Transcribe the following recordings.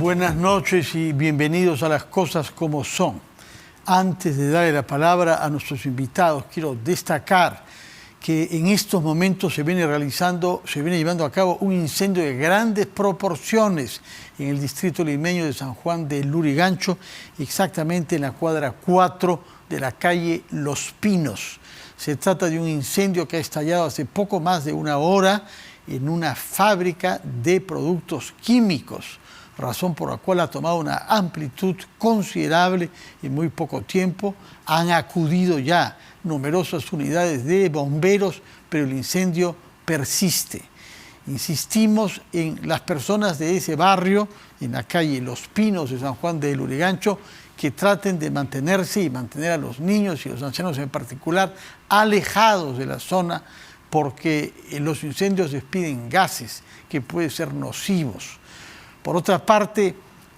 Buenas noches y bienvenidos a Las Cosas Como Son. Antes de darle la palabra a nuestros invitados, quiero destacar que en estos momentos se viene llevando a cabo un incendio de grandes proporciones en el distrito limeño de San Juan de Lurigancho, exactamente en la cuadra 4 de la calle Los Pinos. Se trata de un incendio que ha estallado hace poco más de una hora en una fábrica de productos químicos, razón por la cual ha tomado una amplitud considerable en muy poco tiempo. Han acudido ya numerosas unidades de bomberos, pero el incendio persiste. Insistimos en las personas de ese barrio, en la calle Los Pinos de San Juan de Lurigancho, que traten de mantenerse y mantener a los niños y los ancianos en particular alejados de la zona, porque los incendios despiden gases que pueden ser nocivos. Por otra parte,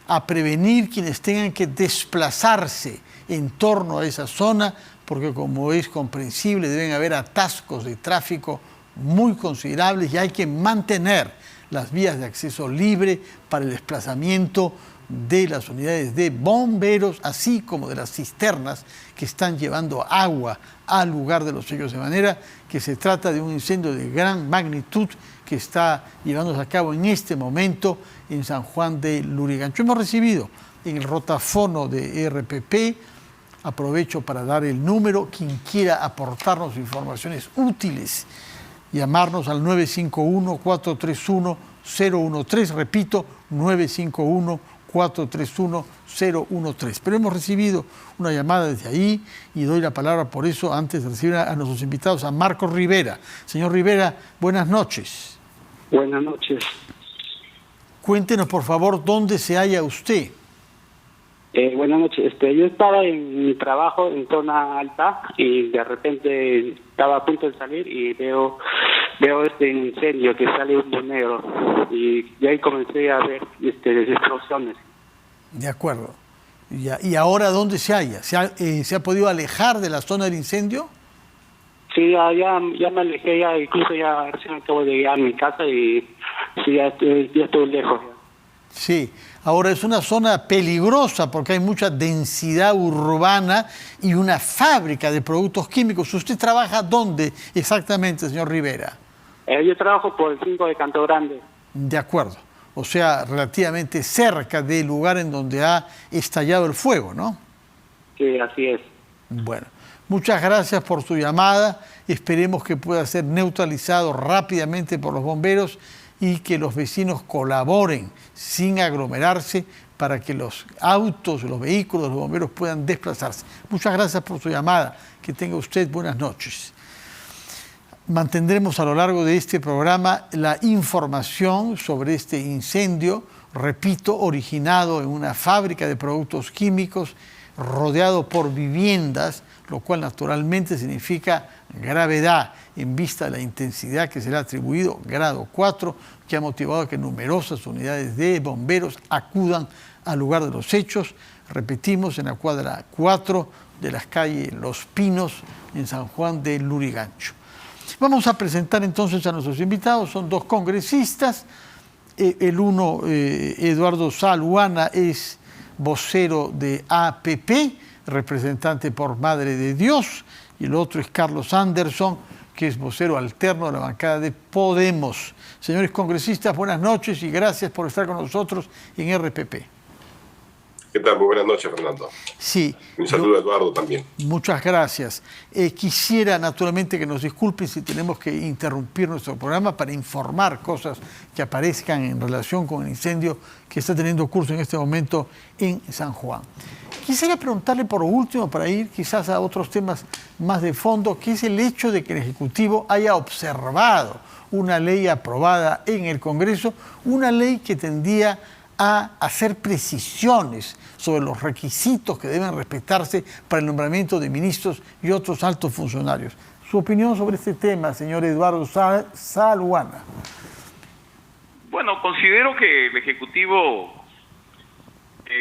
a prevenir quienes tengan que desplazarse en torno a esa zona, porque como es comprensible deben haber atascos de tráfico muy considerables y hay que mantener las vías de acceso libre para el desplazamiento de las unidades de bomberos, así como de las cisternas que están llevando agua al lugar de los hechos, de manera que se trata de un incendio de gran magnitud que está llevándose a cabo en este momento en San Juan de Lurigancho. Hemos recibido en el rotafono de RPP, aprovecho para dar el número, quien quiera aportarnos informaciones útiles, llamarnos al 951-431-013, repito, 951-431-013. Pero hemos recibido una llamada desde ahí y doy la palabra por eso antes de recibir a nuestros invitados, a Marcos Rivera. Señor Rivera, buenas noches. Buenas noches. Cuéntenos, por favor, dónde se halla usted. Buenas noches. Yo estaba en mi trabajo en zona alta y de repente estaba a punto de salir y veo este incendio que sale humo negro y ahí comencé a ver explosiones. De acuerdo. ¿Y ahora dónde se halla? ¿Se ha podido alejar de la zona del incendio? Sí, ya me alejé, incluso ya recién acabo de llegar a mi casa y sí, ya estoy lejos. Sí, ahora es una zona peligrosa porque hay mucha densidad urbana y una fábrica de productos químicos. ¿Usted trabaja dónde exactamente, señor Rivera? Yo trabajo por el 5 de Canto Grande. De acuerdo, o sea, relativamente cerca del lugar en donde ha estallado el fuego, ¿no? Sí, así es. Bueno, muchas gracias por su llamada. Esperemos que pueda ser neutralizado rápidamente por los bomberos y que los vecinos colaboren sin aglomerarse para que los autos, los vehículos, los bomberos puedan desplazarse. Muchas gracias por su llamada. Que tenga usted buenas noches. Mantendremos a lo largo de este programa la información sobre este incendio, repito, originado en una fábrica de productos químicos, rodeado por viviendas, lo cual naturalmente significa gravedad en vista de la intensidad que se le ha atribuido, grado 4, que ha motivado que numerosas unidades de bomberos acudan al lugar de los hechos. Repetimos, en la cuadra 4 de las calles Los Pinos, en San Juan de Lurigancho. Vamos a presentar entonces a nuestros invitados. Son dos congresistas. El uno, Eduardo Saluana, es vocero de APP, representante por Madre de Dios, y el otro es Carlos Anderson, que es vocero alterno de la bancada de Podemos. Señores congresistas, buenas noches y gracias por estar con nosotros en RPP. ¿Qué tal? Muy buenas noches, Fernando. Sí. Un saludo a Eduardo también. Muchas gracias. Quisiera naturalmente que nos disculpen si tenemos que interrumpir nuestro programa para informar cosas que aparezcan en relación con el incendio que está teniendo curso en este momento en San Juan. Quisiera preguntarle por último, para ir quizás a otros temas más de fondo, que es el hecho de que el Ejecutivo haya observado una ley aprobada en el Congreso, una ley que tendía a hacer precisiones sobre los requisitos que deben respetarse para el nombramiento de ministros y otros altos funcionarios. Su opinión sobre este tema, señor Eduardo Saluana. Bueno, considero que el Ejecutivo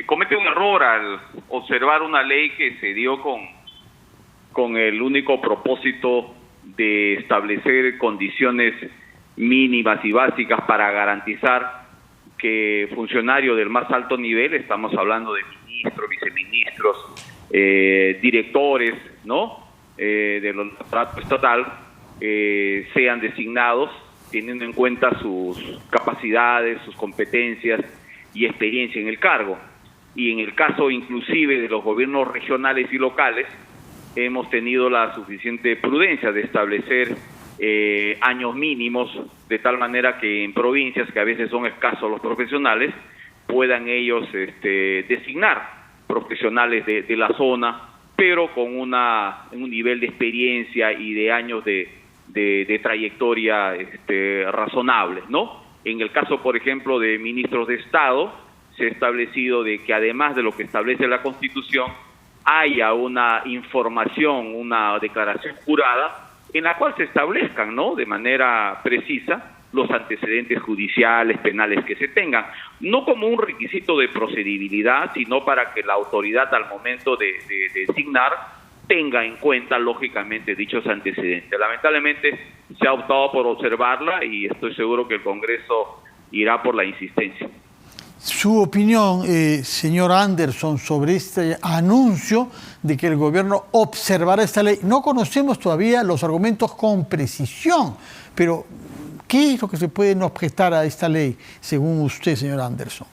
comete un error al observar una ley que se dio con el único propósito de establecer condiciones mínimas y básicas para garantizar que funcionarios del más alto nivel, estamos hablando de ministros, viceministros, directores, ¿no?, de los aparatos estatal, sean designados teniendo en cuenta sus capacidades, sus competencias y experiencia en el cargo. Y en el caso inclusive de los gobiernos regionales y locales, hemos tenido la suficiente prudencia de establecer años mínimos, de tal manera que en provincias que a veces son escasos los profesionales, puedan ellos designar profesionales de la zona, pero con un nivel de experiencia y de años de trayectoria razonables, ¿no? En el caso, por ejemplo, de ministros de Estado, se ha establecido de que además de lo que establece la Constitución, haya una información, una declaración jurada, en la cual se establezcan, ¿no?, de manera precisa los antecedentes judiciales, penales que se tengan, no como un requisito de procedibilidad, sino para que la autoridad al momento de designar tenga en cuenta lógicamente dichos antecedentes. Lamentablemente se ha optado por observarla y estoy seguro que el Congreso irá por la insistencia. Su opinión, señor Anderson, sobre este anuncio de que el gobierno observará esta ley. No conocemos todavía los argumentos con precisión, pero ¿qué es lo que se puede objetar a esta ley, según usted, señor Anderson?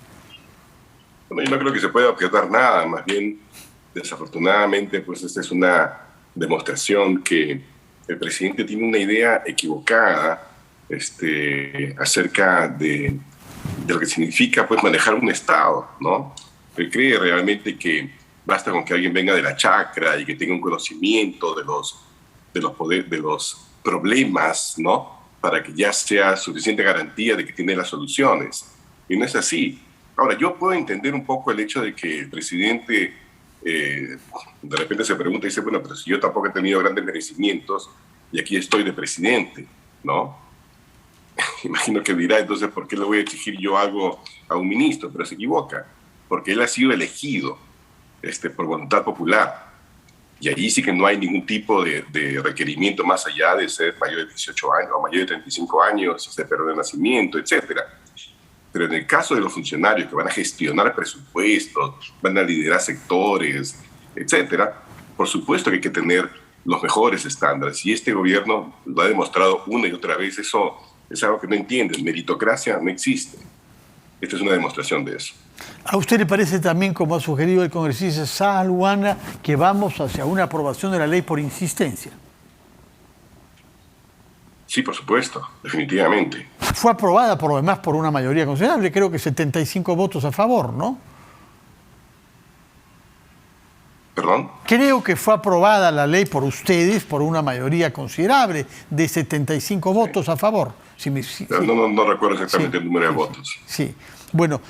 Bueno, yo no creo que se pueda objetar nada, más bien, desafortunadamente, pues esta es una demostración que el presidente tiene una idea equivocada acerca de lo que significa, pues, manejar un Estado, ¿no? Él cree realmente que basta con que alguien venga de la chacra y que tenga un conocimiento de los problemas, ¿no?, para que ya sea suficiente garantía de que tiene las soluciones. Y no es así. Ahora, yo puedo entender un poco el hecho de que el presidente de repente se pregunta y dice, bueno, pero si yo tampoco he tenido grandes merecimientos y aquí estoy de presidente, ¿no? Imagino que dirá, entonces, ¿por qué le voy a exigir yo algo a un ministro? Pero se equivoca, porque él ha sido elegido por voluntad popular. Y allí sí que no hay ningún tipo de requerimiento más allá de ser mayor de 18 años o mayor de 35 años, ser periodo de nacimiento, etc. Pero en el caso de los funcionarios que van a gestionar presupuestos, van a liderar sectores, etc., por supuesto que hay que tener los mejores estándares. Y este gobierno lo ha demostrado una y otra vez. Eso es algo que no entienden. Meritocracia no existe. Esta es una demostración de eso. ¿A usted le parece también, como ha sugerido el congresista Saluana, que vamos hacia una aprobación de la ley por insistencia? Sí, por supuesto, definitivamente. Fue aprobada, por lo demás, por una mayoría considerable, creo que 75 votos a favor, ¿no? ¿Perdón? Creo que fue aprobada la ley por ustedes por una mayoría considerable de 75 votos a favor. No recuerdo exactamente el número de votos. Sí. Bueno,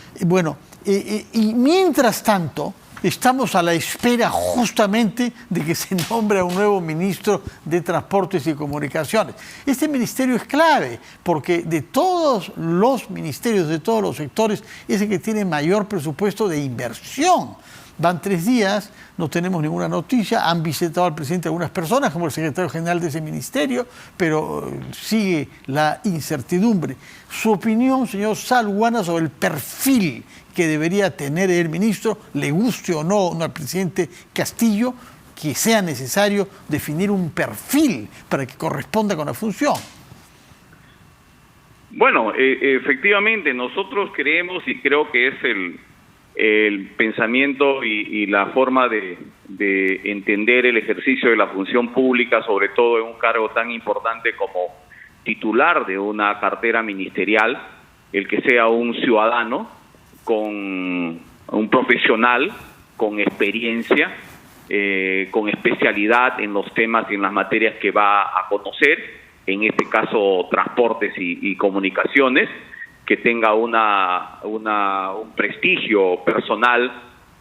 y mientras tanto, estamos a la espera justamente de que se nombre a un nuevo ministro de Transportes y Comunicaciones. Este ministerio es clave porque de todos los ministerios, de todos los sectores, es el que tiene mayor presupuesto de inversión. Van 3 días, no tenemos ninguna noticia, han visitado al presidente algunas personas, como el secretario general de ese ministerio, pero sigue la incertidumbre. Su opinión, señor Saluana, sobre el perfil que debería tener el ministro, le guste o no al presidente Castillo, que sea necesario definir un perfil para que corresponda con la función. Bueno, efectivamente, nosotros creemos y creo que es el pensamiento y la forma de entender el ejercicio de la función pública, sobre todo en un cargo tan importante como titular de una cartera ministerial, el que sea un ciudadano, con un profesional, con experiencia, con especialidad en los temas y en las materias que va a conocer, en este caso transportes y comunicaciones, que tenga un prestigio personal,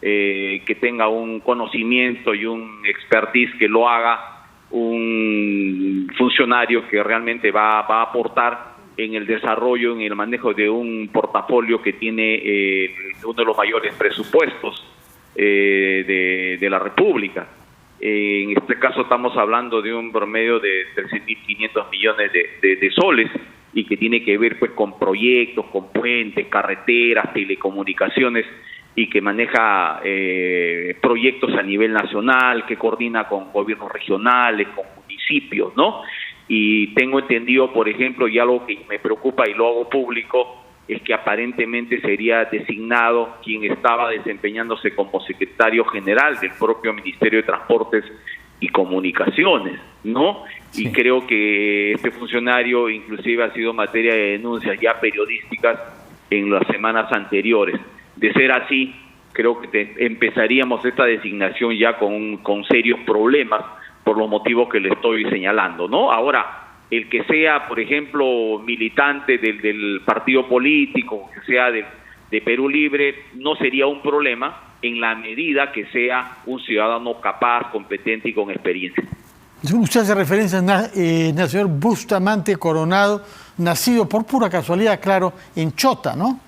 que tenga un conocimiento y un expertise que lo haga un funcionario que realmente va a aportar en el desarrollo, en el manejo de un portafolio que tiene uno de los mayores presupuestos de la República. En este caso estamos hablando de un promedio de 13.500 millones de soles, y que tiene que ver pues con proyectos, con puentes, carreteras, telecomunicaciones, y que maneja proyectos a nivel nacional, que coordina con gobiernos regionales, con municipios, ¿no? Y tengo entendido, por ejemplo, y algo que me preocupa y lo hago público, es que aparentemente sería designado quien estaba desempeñándose como secretario general del propio Ministerio de Transportes y Comunicaciones, ¿no? Sí. Y creo que este funcionario inclusive ha sido materia de denuncias ya periodísticas en las semanas anteriores. De ser así, creo que empezaríamos esta designación ya con serios problemas por los motivos que le estoy señalando, ¿no? Ahora, el que sea, por ejemplo, militante del partido político, que sea de Perú Libre, no sería un problema en la medida que sea un ciudadano capaz, competente y con experiencia. Usted hace referencia al señor Bustamante Coronado, nacido por pura casualidad, claro, en Chota, ¿no?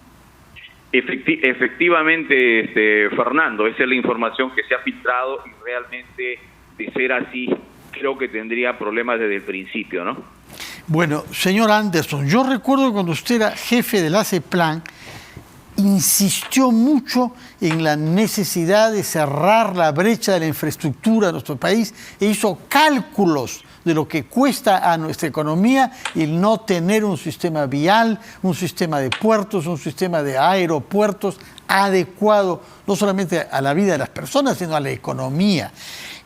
Efectivamente, Fernando, esa es la información que se ha filtrado, y realmente, de ser así, creo que tendría problemas desde el principio, ¿no? Bueno, señor Anderson, yo recuerdo cuando usted era jefe del ACEPLAN, insistió mucho en la necesidad de cerrar la brecha de la infraestructura de nuestro país e hizo cálculos de lo que cuesta a nuestra economía el no tener un sistema vial, un sistema de puertos, un sistema de aeropuertos adecuado no solamente a la vida de las personas, sino a la economía.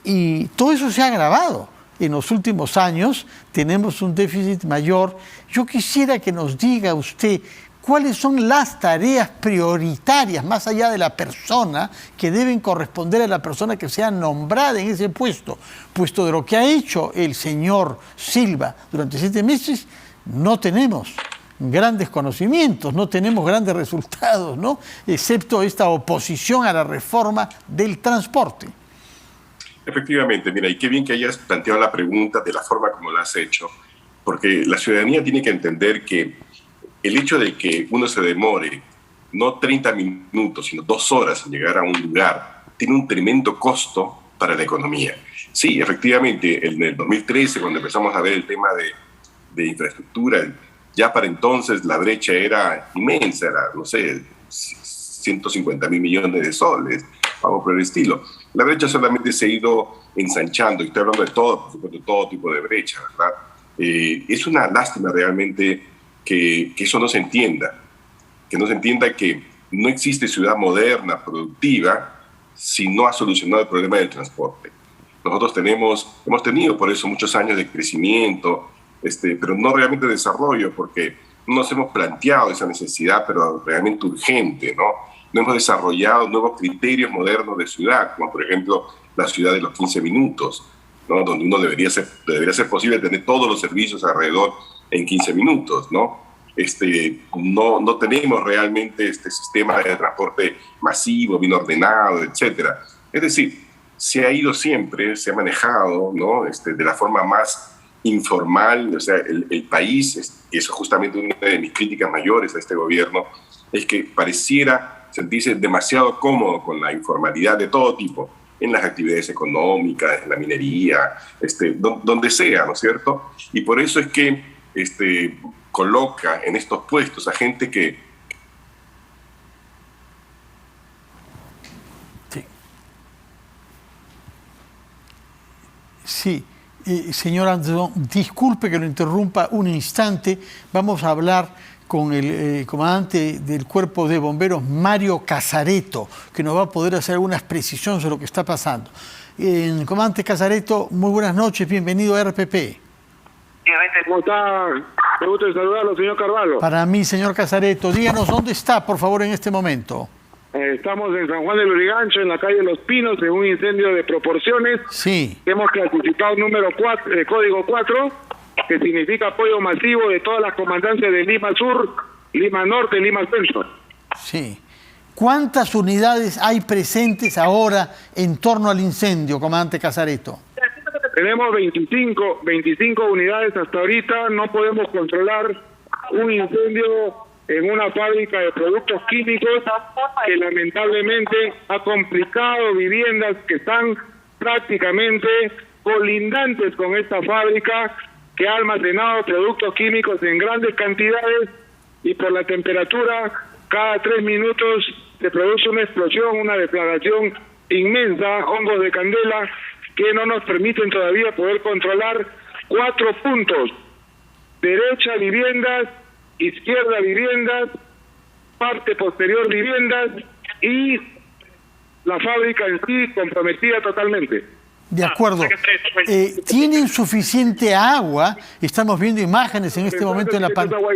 Y todo eso se ha agravado. En los últimos años tenemos un déficit mayor. Yo quisiera que nos diga usted cuáles son las tareas prioritarias, más allá de la persona, que deben corresponder a la persona que sea nombrada en ese puesto. Puesto de lo que ha hecho el señor Silva durante 7 meses, no tenemos grandes conocimientos, no tenemos grandes resultados, ¿no? Excepto esta oposición a la reforma del transporte. Efectivamente, mira, y qué bien que hayas planteado la pregunta de la forma como la has hecho, porque la ciudadanía tiene que entender que el hecho de que uno se demore no 30 minutos, sino 2 horas en llegar a un lugar, tiene un tremendo costo para la economía. Sí, efectivamente, en el 2013, cuando empezamos a ver el tema de infraestructura, ya para entonces la brecha era inmensa, era, no sé, 150.000 millones de soles, algo por el estilo. La brecha solamente se ha ido ensanchando, y estoy hablando de todo, por supuesto, todo tipo de brecha, ¿verdad? Es una lástima realmente que eso no se entienda, que no se entienda que no existe ciudad moderna, productiva, si no ha solucionado el problema del transporte. Nosotros hemos tenido por eso muchos años de crecimiento, pero no realmente de desarrollo, porque no nos hemos planteado esa necesidad, pero realmente urgente, ¿no? No hemos desarrollado nuevos criterios modernos de ciudad, como por ejemplo la ciudad de los 15 minutos, ¿no? Donde uno debería ser posible tener todos los servicios alrededor en 15 minutos, ¿no? No tenemos realmente este sistema de transporte masivo, bien ordenado, etcétera. Es decir, se ha ido siempre, se ha manejado, ¿no? De la forma más informal. O sea, el país, y eso es justamente una de mis críticas mayores a este gobierno, es que pareciera sentirse demasiado cómodo con la informalidad de todo tipo, en las actividades económicas, en la minería, donde sea, ¿no es cierto? Y por eso es que coloca en estos puestos a gente que... Sí. Señor Anderson, disculpe que lo interrumpa un instante. Vamos a hablar con el comandante del Cuerpo de Bomberos, Mario Casareto, que nos va a poder hacer algunas precisiones sobre lo que está pasando. Comandante Casareto, muy buenas noches, bienvenido a RPP. ¿Cómo está? Me gusta saludarlo, señor Carvalho. Para mí, señor Casareto, díganos dónde está, por favor, en este momento. Estamos en San Juan del Lurigancho, en la calle Los Pinos, en un incendio de proporciones. Sí. Hemos clasificado número 4, código 4, que significa apoyo masivo de todas las comandancias de Lima Sur, Lima Norte, Lima Centro. Sí. ¿Cuántas unidades hay presentes ahora en torno al incendio, comandante Casareto? Tenemos 25 unidades hasta ahorita. No podemos controlar un incendio en una fábrica de productos químicos que lamentablemente ha complicado viviendas que están prácticamente colindantes con esta fábrica, que ha almacenado productos químicos en grandes cantidades, y por la temperatura cada 3 minutos se produce una explosión, una deflagración inmensa, hongos de candela que no nos permiten todavía poder controlar 4 puntos: derecha viviendas, izquierda viviendas, parte posterior viviendas, y la fábrica en sí comprometida totalmente. De acuerdo. ¿Tienen suficiente agua? Estamos viendo imágenes en este momento en la pantalla.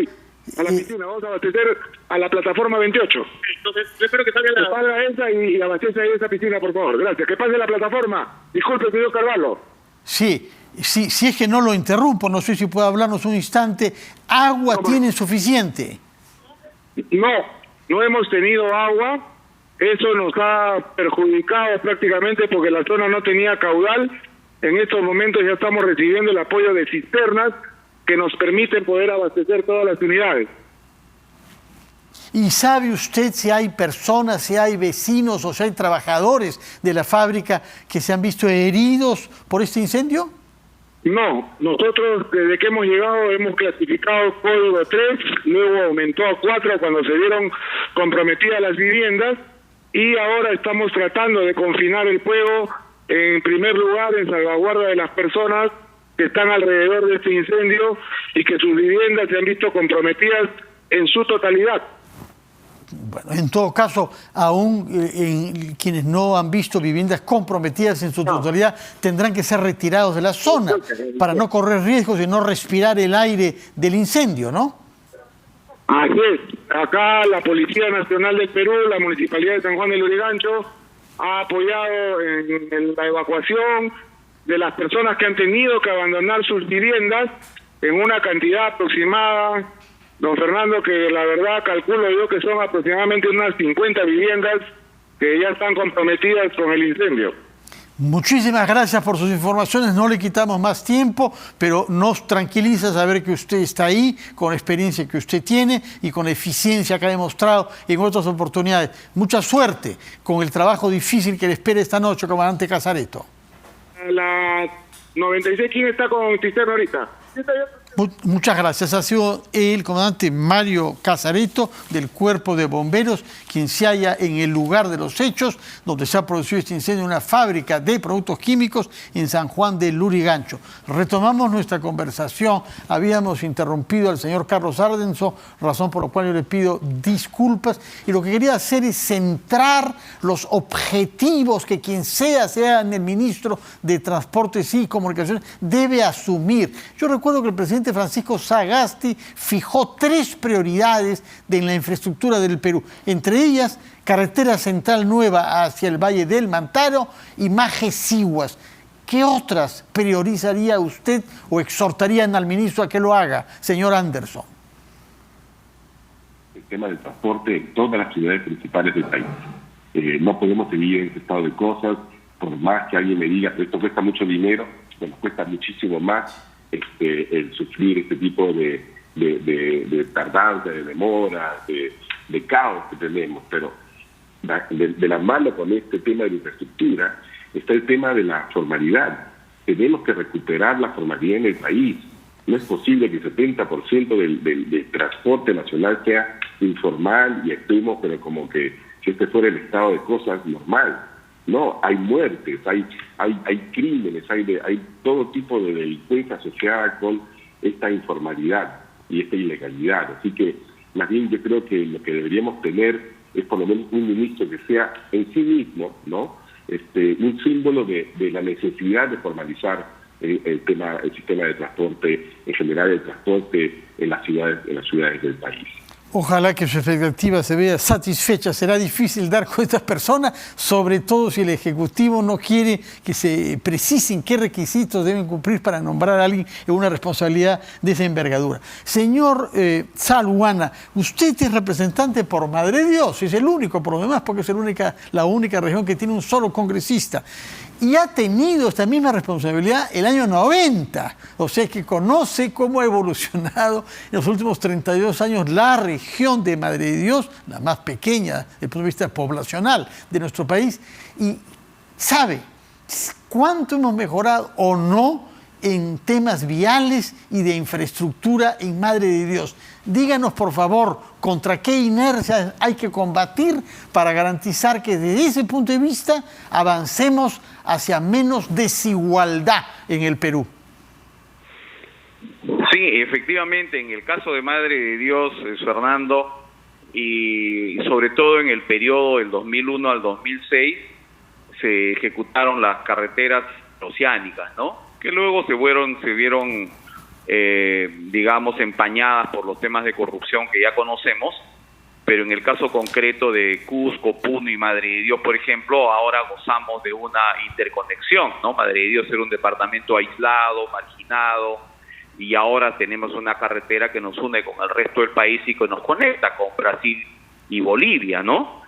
A la piscina, vamos a abastecer a la plataforma 28. Entonces, yo espero que salga esa y abastece ahí esa piscina, por favor. Gracias. Que pase la plataforma. Disculpe, señor Carvalho. Sí, si es que no lo interrumpo, no sé si puede hablarnos un instante. ¿Agua tienen suficiente? No hemos tenido agua. Eso nos ha perjudicado prácticamente porque la zona no tenía caudal. En estos momentos ya estamos recibiendo el apoyo de cisternas que nos permiten poder abastecer todas las unidades. ¿Y sabe usted si hay personas, si hay vecinos o si hay trabajadores de la fábrica que se han visto heridos por este incendio? No, nosotros desde que hemos llegado hemos clasificado código 3, luego aumentó a 4 cuando se vieron comprometidas las viviendas, y ahora estamos tratando de confinar el fuego, en primer lugar en salvaguarda de las personas que están alrededor de este incendio y que sus viviendas se han visto comprometidas en su totalidad. Bueno, en todo caso, aún quienes no han visto viviendas comprometidas en su totalidad tendrán que ser retirados de la zona para no correr riesgos y no respirar el aire del incendio, ¿no? Así es. Acá la Policía Nacional del Perú, la Municipalidad de San Juan del Lurigancho, ha apoyado en la evacuación de las personas que han tenido que abandonar sus viviendas en una cantidad aproximada, don Fernando, que la verdad calculo yo que son aproximadamente unas 50 viviendas que ya están comprometidas con el incendio. Muchísimas gracias por sus informaciones, no le quitamos más tiempo, pero nos tranquiliza saber que usted está ahí, con la experiencia que usted tiene y con la eficiencia que ha demostrado en otras oportunidades. Mucha suerte con el trabajo difícil que le espera esta noche, comandante Casareto. La 96, ¿quién está con cisterna ahorita? Muchas gracias. Ha sido el comandante Mario Casareto del Cuerpo de Bomberos quien se halla en el lugar de los hechos donde se ha producido este incendio en una fábrica de productos químicos en San Juan del Lurigancho. Retomamos nuestra conversación. Habíamos interrumpido al señor Carlos Ardenso, razón por la cual yo le pido disculpas, y lo que quería hacer es centrar los objetivos que quien sea el ministro de Transportes y Comunicaciones, debe asumir. Yo recuerdo que el presidente Francisco Sagasti fijó 3 prioridades en la infraestructura del Perú, entre ellas carretera central nueva hacia el Valle del Mantaro y Maje-Sihuas. ¿Qué otras priorizaría usted o exhortarían al ministro a que lo haga, señor Anderson? El tema del transporte en todas las ciudades principales del país. No podemos seguir en este estado de cosas, por más que alguien me diga que esto cuesta mucho dinero, nos cuesta muchísimo más el sufrir este tipo de tardanza, de demora, de caos que tenemos. Pero de la mano con este tema de la infraestructura está el tema de la formalidad. Tenemos que recuperar la formalidad en el país. No es posible que el 70% del transporte nacional sea informal y estemos, pero como que si este fuera el estado de cosas normal. No, hay muertes, hay crímenes, hay todo tipo de delincuencia asociada con esta informalidad y esta ilegalidad. Así que, más bien, yo creo que lo que deberíamos tener es por lo menos un ministro que sea en sí mismo, ¿no? Un símbolo de la necesidad de formalizar el sistema de transporte, en general el transporte en las ciudades del país. Ojalá que su expectativa se vea satisfecha. Será difícil dar con estas personas, sobre todo si el Ejecutivo no quiere que se precisen qué requisitos deben cumplir para nombrar a alguien en una responsabilidad de esa envergadura. Señor Saluana, usted es representante por Madre de Dios, es el único por lo demás, porque es la única región que tiene un solo congresista. Y ha tenido esta misma responsabilidad el año 90, o sea que conoce cómo ha evolucionado en los últimos 32 años la región de Madre de Dios, la más pequeña desde el punto de vista poblacional de nuestro país, y sabe cuánto hemos mejorado o no en temas viales y de infraestructura en Madre de Dios. Díganos, por favor, contra qué inercia hay que combatir para garantizar que desde ese punto de vista avancemos hacia menos desigualdad en el Perú. Sí, efectivamente, en el caso de Madre de Dios, Fernando, y sobre todo en el periodo del 2001 al 2006, se ejecutaron las carreteras oceánicas, ¿no? Que luego se vieron digamos, empañadas por los temas de corrupción que ya conocemos, pero en el caso concreto de Cusco, Puno y Madre de Dios, por ejemplo, ahora gozamos de una interconexión, ¿no? Madre de Dios era un departamento aislado, marginado, y ahora tenemos una carretera que nos une con el resto del país y que nos conecta con Brasil y Bolivia, ¿no?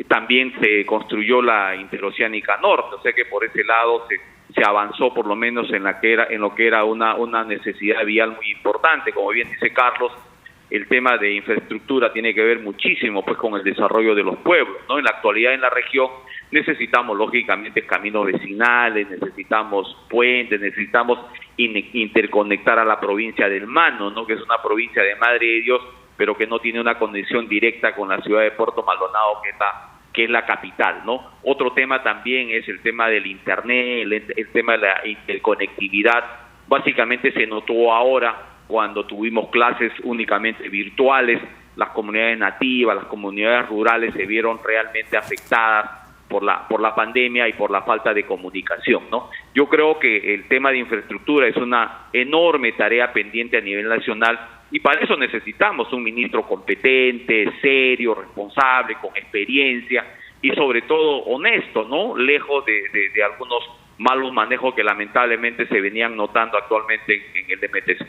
También se construyó la Interoceánica Norte, o sea que por ese lado se avanzó por lo menos en lo que era una necesidad vial muy importante. Como bien dice Carlos, el tema de infraestructura tiene que ver muchísimo pues con el desarrollo de los pueblos, ¿no? En la actualidad en la región necesitamos lógicamente caminos vecinales, necesitamos puentes, necesitamos interconectar a la provincia del Mano, ¿no? Que es una provincia de Madre de Dios, pero que no tiene una conexión directa con la ciudad de Puerto Maldonado, que es la capital, ¿no? Otro tema también es el tema del internet, el tema de la interconectividad. Básicamente se notó ahora cuando tuvimos clases únicamente virtuales, las comunidades nativas, las comunidades rurales se vieron realmente afectadas por la pandemia y por la falta de comunicación, ¿no? Yo creo que el tema de infraestructura es una enorme tarea pendiente a nivel nacional, y para eso necesitamos un ministro competente, serio, responsable, con experiencia y sobre todo honesto, ¿no? Lejos de algunos malos manejos que lamentablemente se venían notando actualmente en el MTC.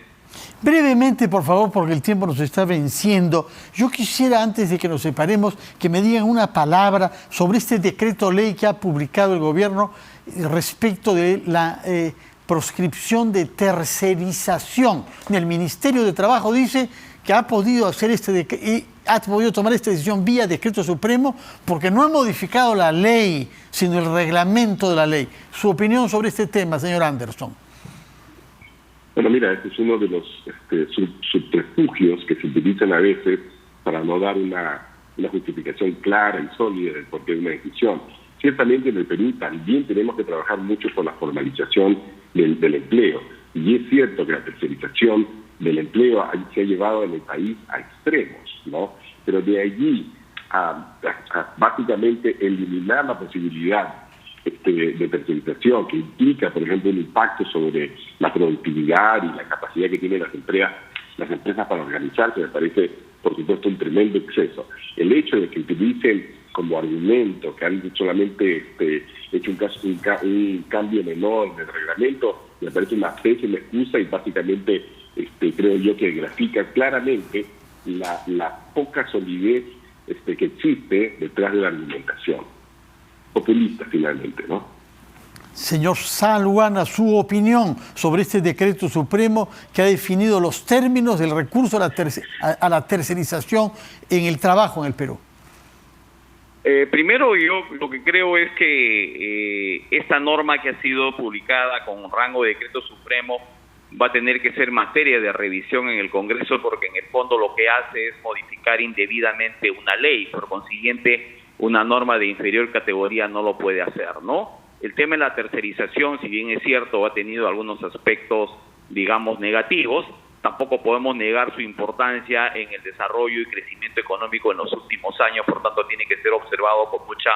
Brevemente, por favor, porque el tiempo nos está venciendo, yo quisiera, antes de que nos separemos, que me digan una palabra sobre este decreto ley que ha publicado el gobierno respecto de la proscripción de tercerización. El Ministerio de Trabajo dice que ha podido hacer ha podido tomar esta decisión vía decreto supremo porque no ha modificado la ley, sino el reglamento de la ley. Su opinión sobre este tema, señor Anderson. Bueno, mira, este es uno de los subterfugios que se utilizan a veces para no dar una justificación clara y sólida del porqué de una decisión. Ciertamente en el Perú también tenemos que trabajar mucho por la formalización del empleo. Y es cierto que la tercerización del empleo se ha llevado en el país a extremos, ¿no? Pero de allí a básicamente eliminar la posibilidad de tercerización, que implica, por ejemplo, un impacto sobre la productividad y la capacidad que tienen las empresas para organizarse, me parece, por supuesto, un tremendo exceso. El hecho de que utilicen como argumento que han solamente hecho un cambio menor en el reglamento, me parece una pésima excusa y básicamente creo yo que grafica claramente la poca solidez que existe detrás de la argumentación populista finalmente, ¿no? Señor Saluana, su opinión sobre este decreto supremo que ha definido los términos del recurso a la tercerización en el trabajo en el Perú. Primero, yo lo que creo es que esta norma que ha sido publicada con rango de decreto supremo va a tener que ser materia de revisión en el Congreso, porque en el fondo lo que hace es modificar indebidamente una ley. Por consiguiente, una norma de inferior categoría no lo puede hacer, ¿no? El tema de la tercerización, si bien es cierto, ha tenido algunos aspectos, digamos, negativos, tampoco podemos negar su importancia en el desarrollo y crecimiento económico en los últimos años, por tanto tiene que ser observado con mucha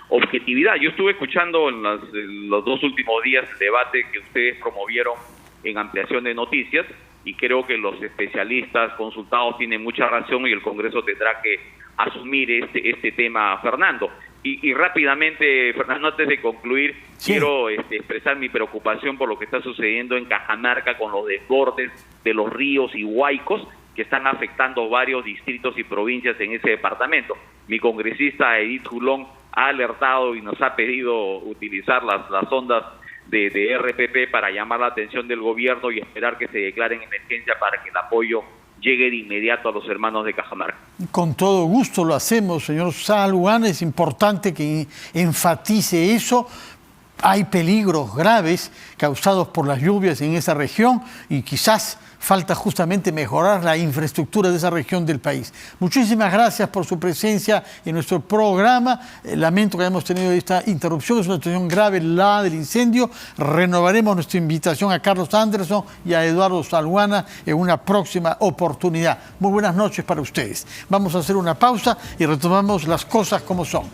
objetividad. Yo estuve escuchando en los 2 últimos días el debate que ustedes promovieron en Ampliación de Noticias, y creo que los especialistas consultados tienen mucha razón y el Congreso tendrá que asumir este tema, Fernando. Y rápidamente, Fernando, antes de concluir, quiero expresar mi preocupación por lo que está sucediendo en Cajamarca con los desbordes de los ríos y huaicos que están afectando varios distritos y provincias en ese departamento. Mi congresista Edith Julón ha alertado y nos ha pedido utilizar las ondas de RPP para llamar la atención del gobierno y esperar que se declare en emergencia para que el apoyo llegue de inmediato a los hermanos de Cajamarca. Con todo gusto lo hacemos, señor Saluana. Es importante que enfatice eso. Hay peligros graves causados por las lluvias en esa región y quizás falta justamente mejorar la infraestructura de esa región del país. Muchísimas gracias por su presencia en nuestro programa. Lamento que hayamos tenido esta interrupción. Es una situación grave la del incendio. Renovaremos nuestra invitación a Carlos Anderson y a Eduardo Saluana en una próxima oportunidad. Muy buenas noches para ustedes. Vamos a hacer una pausa y retomamos las cosas como son.